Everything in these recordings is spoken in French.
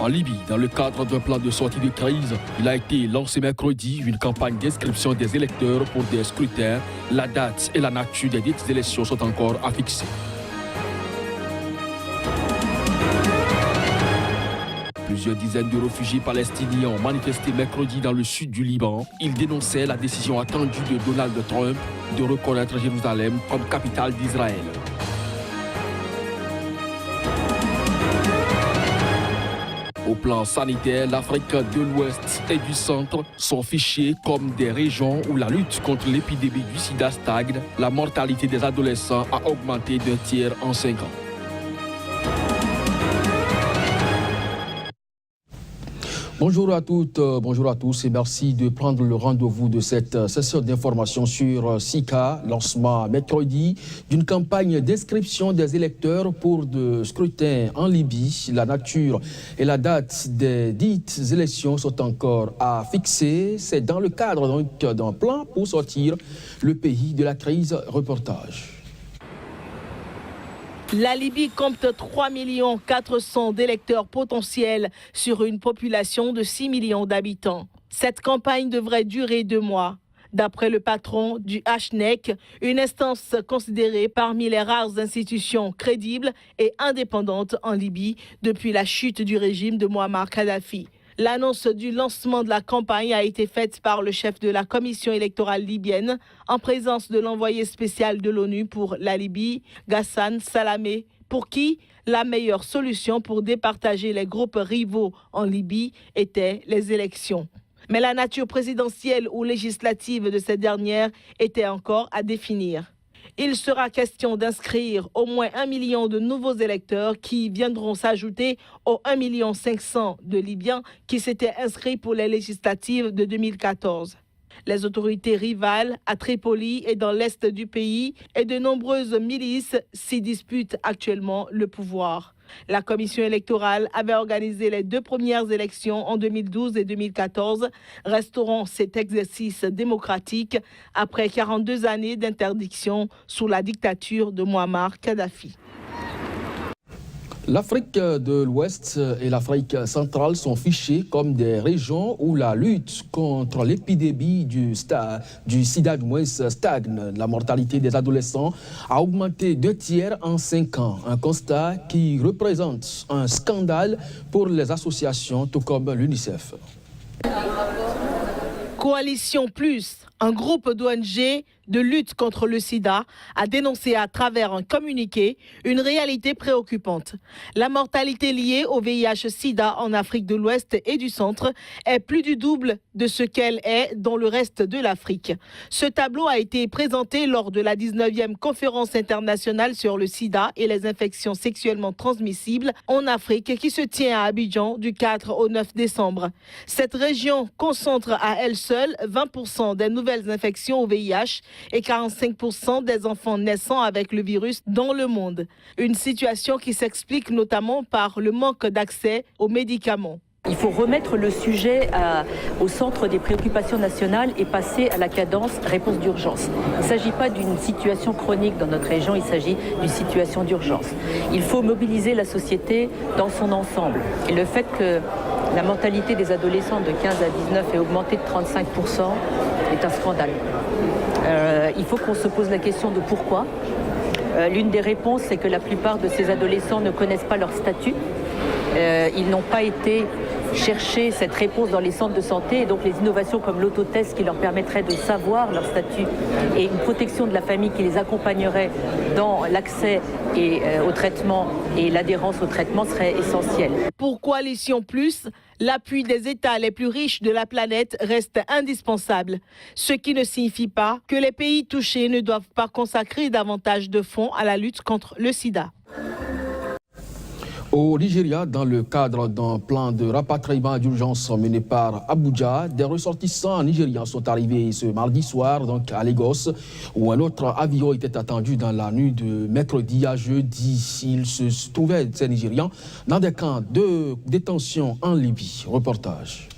En Libye, dans le cadre d'un plan de sortie de crise, il a été lancé mercredi une campagne d'inscription des électeurs pour des scrutins. La date et la nature des dites élections sont encore à fixer. Plusieurs dizaines de réfugiés palestiniens ont manifesté mercredi dans le sud du Liban. Ils dénonçaient la décision attendue de Donald Trump de reconnaître Jérusalem comme capitale d'Israël. Au plan sanitaire, l'Afrique de l'Ouest et du Centre sont fichées comme des régions où la lutte contre l'épidémie du sida stagne. La mortalité des adolescents a augmenté d'un tiers en 5 ans. Bonjour à toutes, bonjour à tous et merci de prendre le rendez-vous de cette session d'information sur SICA, lancement mercredi d'une campagne d'inscription des électeurs pour de scrutins en Libye. La nature et la date des dites élections sont encore à fixer. C'est dans le cadre d'un plan pour sortir le pays de la crise. Reportage. La Libye compte 3 400 000 d'électeurs potentiels sur une population de 6 millions d'habitants. Cette campagne devrait durer 2 mois. D'après le patron du HNEC, une instance considérée parmi les rares institutions crédibles et indépendantes en Libye depuis la chute du régime de Mouammar Kadhafi. L'annonce du lancement de la campagne a été faite par le chef de la commission électorale libyenne en présence de l'envoyé spécial de l'ONU pour la Libye, Ghassan Salamé, pour qui la meilleure solution pour départager les groupes rivaux en Libye était les élections. Mais la nature présidentielle ou législative de ces dernières était encore à définir. Il sera question d'inscrire au moins 1 million de nouveaux électeurs qui viendront s'ajouter aux 1 500 000 de Libyens qui s'étaient inscrits pour les législatives de 2014. Les autorités rivales à Tripoli et dans l'est du pays et de nombreuses milices s'y disputent actuellement le pouvoir. La commission électorale avait organisé les 2 premières élections en 2012 et 2014. Resteront cet exercice démocratique après 42 années d'interdiction sous la dictature de Mouammar Kadhafi. L'Afrique de l'Ouest et l'Afrique centrale sont fichées comme des régions où la lutte contre l'épidémie du sida stagne. La mortalité des adolescents a augmenté d'un tiers en 5 ans. Un constat qui représente un scandale pour les associations, tout comme l'UNICEF. Coalition Plus, un groupe d'ONG de lutte contre le sida, a dénoncé à travers un communiqué une réalité préoccupante. La mortalité liée au VIH-Sida en Afrique de l'Ouest et du Centre est plus du double de ce qu'elle est dans le reste de l'Afrique. Ce tableau a été présenté lors de la 19e conférence internationale sur le sida et les infections sexuellement transmissibles en Afrique qui se tient à Abidjan du 4 au 9 décembre. Cette région concentre à elle seule 20% des nouvelles infections au VIH et 45% des enfants naissant avec le virus dans le monde. Une situation qui s'explique notamment par le manque d'accès aux médicaments. Il faut remettre le sujet au centre des préoccupations nationales et passer à la cadence réponse d'urgence. Il ne s'agit pas d'une situation chronique dans notre région, il s'agit d'une situation d'urgence. Il faut mobiliser la société dans son ensemble. Et le fait que la mortalité des adolescents de 15 à 19 ait augmenté de 35% est un scandale. Il faut qu'on se pose la question de pourquoi. L'une des réponses, c'est que la plupart de ces adolescents ne connaissent pas leur statut. Ils n'ont pas été chercher cette réponse dans les centres de santé et donc les innovations comme l'autotest qui leur permettrait de savoir leur statut et une protection de la famille qui les accompagnerait dans l'accès au traitement et l'adhérence au traitement serait essentielle. Pour Coalition Plus, l'appui des États les plus riches de la planète reste indispensable, ce qui ne signifie pas que les pays touchés ne doivent pas consacrer davantage de fonds à la lutte contre le sida. Au Nigeria, dans le cadre d'un plan de rapatriement d'urgence mené par Abuja, des ressortissants nigérians sont arrivés ce mardi soir donc à Lagos, où un autre avion était attendu dans la nuit de mercredi à jeudi. Ils se trouvaient, ces Nigérians, dans des camps de détention en Libye. Reportage.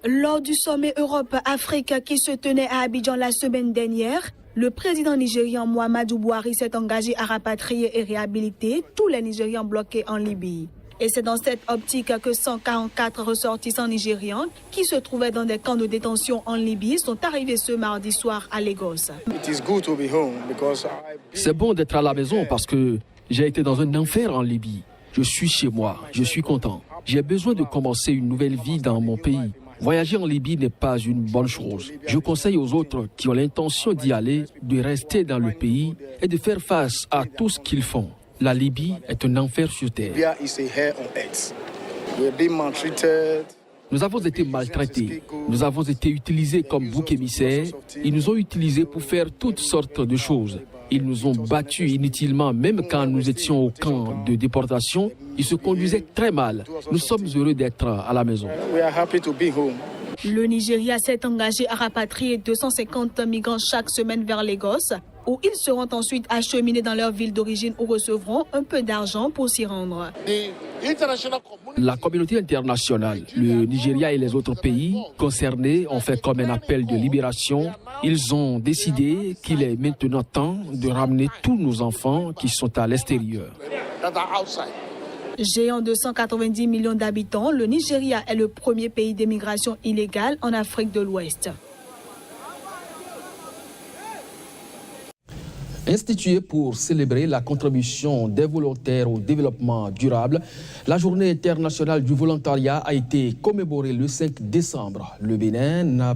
Lors du sommet Europe-Afrique qui se tenait à Abidjan la semaine dernière, le président nigérian Muhammadu Buhari s'est engagé à rapatrier et réhabiliter tous les Nigérians bloqués en Libye. Et c'est dans cette optique que 144 ressortissants nigérians qui se trouvaient dans des camps de détention en Libye sont arrivés ce mardi soir à Lagos. C'est bon d'être à la maison parce que j'ai été dans un enfer en Libye. Je suis chez moi, je suis content. J'ai besoin de commencer une nouvelle vie dans mon pays. Voyager en Libye n'est pas une bonne chose. Je conseille aux autres qui ont l'intention d'y aller de rester dans le pays et de faire face à tout ce qu'ils font. La Libye est un enfer sur terre. Nous avons été maltraités, nous avons été utilisés comme boucs émissaires. Ils nous ont utilisés pour faire toutes sortes de choses. Ils nous ont battus inutilement, même quand nous étions au camp de déportation. Ils se conduisaient très mal. Nous sommes heureux d'être à la maison. Le Nigeria s'est engagé à rapatrier 250 migrants chaque semaine vers Lagos, où ils seront ensuite acheminés dans leur ville d'origine où recevront un peu d'argent pour s'y rendre. La communauté internationale, le Nigeria et les autres pays concernés ont fait comme un appel de libération. Ils ont décidé qu'il est maintenant temps de ramener tous nos enfants qui sont à l'extérieur. Géant de 190 millions d'habitants, le Nigeria est le premier pays d'émigration illégale en Afrique de l'Ouest. Instituée pour célébrer la contribution des volontaires au développement durable, la journée internationale du volontariat a été commémorée le 5 décembre. Le Bénin n'a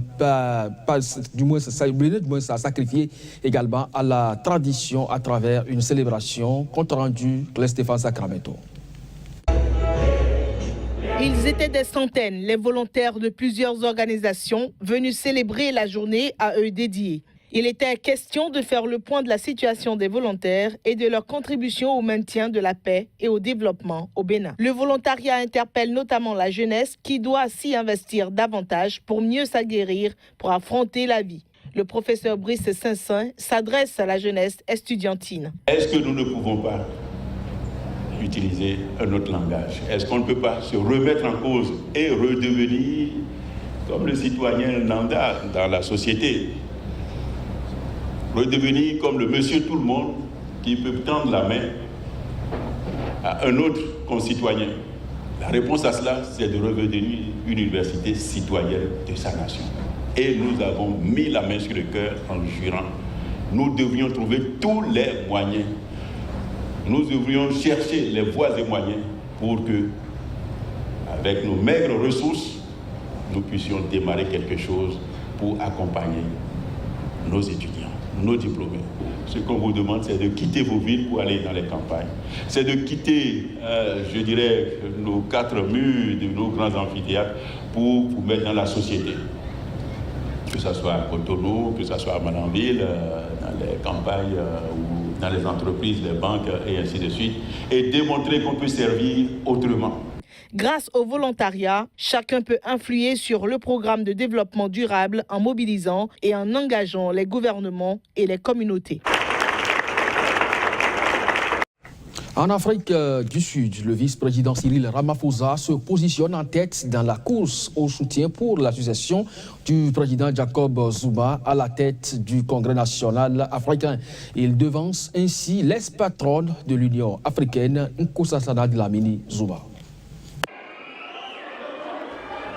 du moins sacrifié également à la tradition à travers une célébration compte rendu de Stéphane Sacramento. Ils étaient des centaines, les volontaires de plusieurs organisations venus célébrer la journée à eux dédiée. Il était question de faire le point de la situation des volontaires et de leur contribution au maintien de la paix et au développement au Bénin. Le volontariat interpelle notamment la jeunesse qui doit s'y investir davantage pour mieux s'aguerrir, pour affronter la vie. Le professeur Brice Saint-Saint s'adresse à la jeunesse estudiantine. Est-ce que nous ne pouvons pas utiliser un autre langage? Est-ce qu'on ne peut pas se remettre en cause et redevenir comme le citoyen lambda dans la société? Redevenir comme le monsieur tout le monde qui peut tendre la main à un autre concitoyen. La réponse à cela, c'est de redevenir une université citoyenne de sa nation. Et nous avons mis la main sur le cœur en jurant. Nous devrions trouver tous les moyens. Nous devrions chercher les voies et moyens pour que, avec nos maigres ressources, nous puissions démarrer quelque chose pour accompagner nos étudiants, nos diplômés. Ce qu'on vous demande, c'est de quitter vos villes pour aller dans les campagnes. C'est de quitter, je dirais, nos 4 murs de nos grands amphithéâtres pour vous mettre dans la société. Que ce soit à Cotonou, que ce soit à Malanville, dans les campagnes ou dans les entreprises, les banques et ainsi de suite, et démontrer qu'on peut servir autrement. Grâce au volontariat, chacun peut influer sur le programme de développement durable en mobilisant et en engageant les gouvernements et les communautés. En Afrique du Sud, le vice-président Cyril Ramaphosa se positionne en tête dans la course au soutien pour la succession du président Jacob Zuma à la tête du Congrès national africain. Il devance ainsi l'ex-patronne de l'Union africaine, Nkosazana Dlamini Zuma.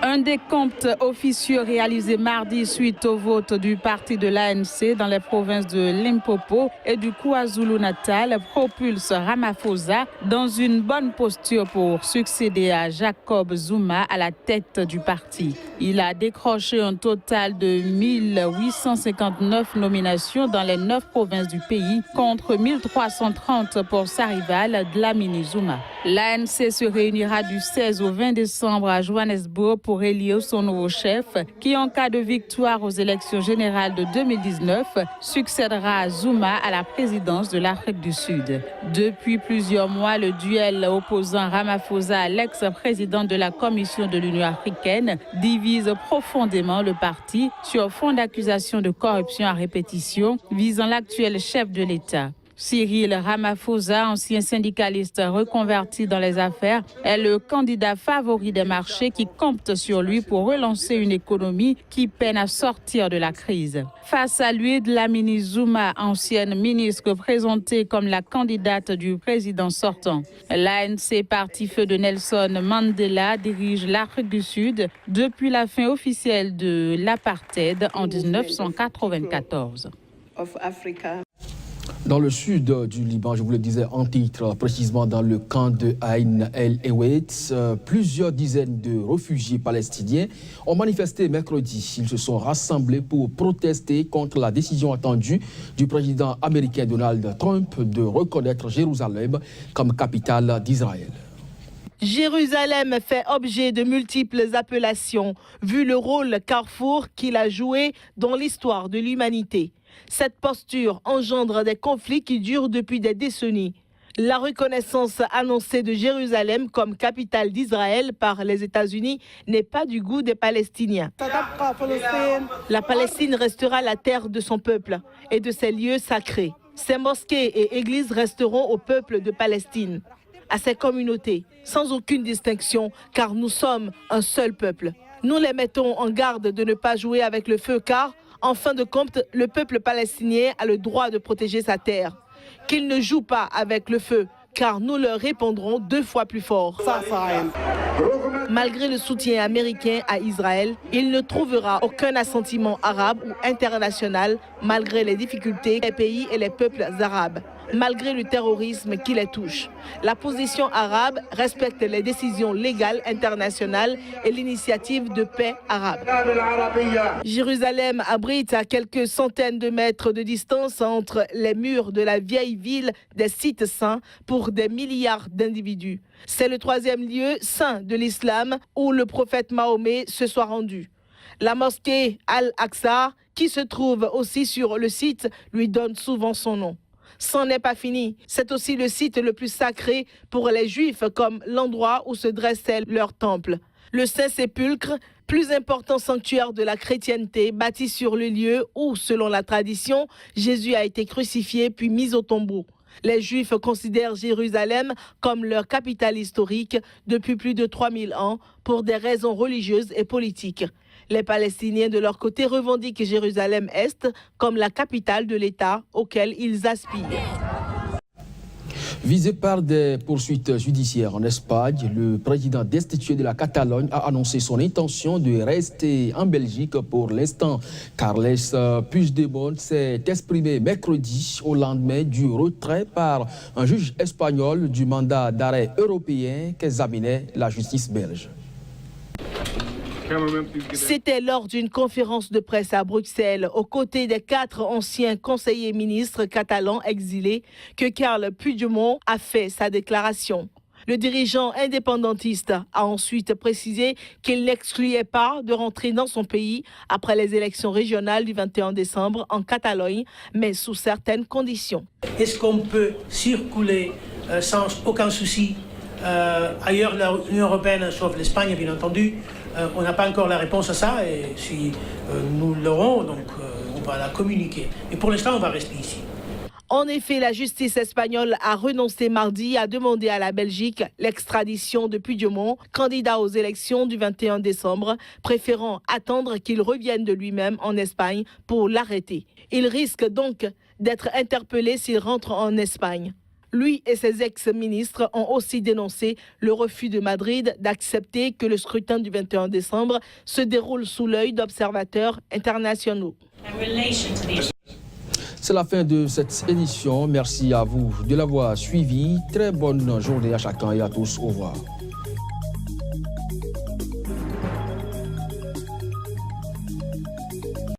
Un décompte officieux réalisé mardi suite au vote du parti de l'ANC dans les provinces de Limpopo et du KwaZulu-Natal propulse Ramaphosa dans une bonne posture pour succéder à Jacob Zuma à la tête du parti. Il a décroché un total de 1859 nominations dans les 9 provinces du pays contre 1330 pour sa rivale Dlamini Zuma. L'ANC se réunira du 16 au 20 décembre à Johannesburg pour élire son nouveau chef qui, en cas de victoire aux élections générales de 2019, succédera à Zuma à la présidence de l'Afrique du Sud. Depuis plusieurs mois, le duel opposant Ramaphosa à l'ex-président de la Commission de l'Union africaine divise profondément le parti sur fond d'accusations de corruption à répétition visant l'actuel chef de l'État. Cyril Ramaphosa, ancien syndicaliste reconverti dans les affaires, est le candidat favori des marchés qui comptent sur lui pour relancer une économie qui peine à sortir de la crise. Face à lui, Dlamini Zuma, ancienne ministre présentée comme la candidate du président sortant. L'ANC, parti feu de Nelson Mandela, dirige l'Afrique du Sud depuis la fin officielle de l'apartheid en 1994. Dans le sud du Liban, je vous le disais en titre, précisément dans le camp de Ain el-Ewet, plusieurs dizaines de réfugiés palestiniens ont manifesté mercredi. Ils se sont rassemblés pour protester contre la décision attendue du président américain Donald Trump de reconnaître Jérusalem comme capitale d'Israël. Jérusalem fait objet de multiples appellations, vu le rôle carrefour qu'il a joué dans l'histoire de l'humanité. Cette posture engendre des conflits qui durent depuis des décennies. La reconnaissance annoncée de Jérusalem comme capitale d'Israël par les États-Unis n'est pas du goût des Palestiniens. La Palestine restera la terre de son peuple et de ses lieux sacrés. Ses mosquées et églises resteront au peuple de Palestine, à ses communautés, sans aucune distinction, car nous sommes un seul peuple. Nous les mettons en garde de ne pas jouer avec le feu, car, en fin de compte, le peuple palestinien a le droit de protéger sa terre. Qu'ils ne jouent pas avec le feu, car nous leur répondrons 2 fois plus fort. Malgré le soutien américain à Israël, il ne trouvera aucun assentiment arabe ou international, malgré les difficultés des pays et les peuples arabes, malgré le terrorisme qui les touche. La position arabe respecte les décisions légales internationales et l'initiative de paix arabe. Jérusalem abrite à quelques centaines de mètres de distance entre les murs de la vieille ville des sites saints pour des milliards d'individus. C'est le 3e lieu saint de l'islam où le prophète Mahomet se soit rendu. La mosquée Al-Aqsa, qui se trouve aussi sur le site, lui donne souvent son nom. C'en est pas fini. C'est aussi le site le plus sacré pour les Juifs, comme l'endroit où se dressait leur temple. Le Saint-Sépulcre, plus important sanctuaire de la chrétienté, bâti sur le lieu où, selon la tradition, Jésus a été crucifié puis mis au tombeau. Les Juifs considèrent Jérusalem comme leur capitale historique depuis plus de 3000 ans pour des raisons religieuses et politiques. Les Palestiniens, de leur côté, revendiquent Jérusalem-Est comme la capitale de l'État auquel ils aspirent. Visé par des poursuites judiciaires en Espagne, le président destitué de la Catalogne a annoncé son intention de rester en Belgique pour l'instant. Carles Puigdemont s'est exprimé mercredi au lendemain du retrait par un juge espagnol du mandat d'arrêt européen qu'examinait la justice belge. C'était lors d'une conférence de presse à Bruxelles, aux côtés des 4 anciens conseillers ministres catalans exilés, que Carles Puigdemont a fait sa déclaration. Le dirigeant indépendantiste a ensuite précisé qu'il n'excluait pas de rentrer dans son pays après les élections régionales du 21 décembre en Catalogne, mais sous certaines conditions. Est-ce qu'on peut circuler sans aucun souci ailleurs de l'Union européenne, sauf l'Espagne bien entendu? On n'a pas encore la réponse à ça et si nous l'aurons, donc on va la communiquer. Mais pour l'instant, on va rester ici. En effet, la justice espagnole a renoncé mardi à demander à la Belgique l'extradition de Puigdemont, candidat aux élections du 21 décembre, préférant attendre qu'il revienne de lui-même en Espagne pour l'arrêter. Il risque donc d'être interpellé s'il rentre en Espagne. Lui et ses ex-ministres ont aussi dénoncé le refus de Madrid d'accepter que le scrutin du 21 décembre se déroule sous l'œil d'observateurs internationaux. C'est la fin de cette édition. Merci à vous de l'avoir suivi. Très bonne journée à chacun et à tous. Au revoir.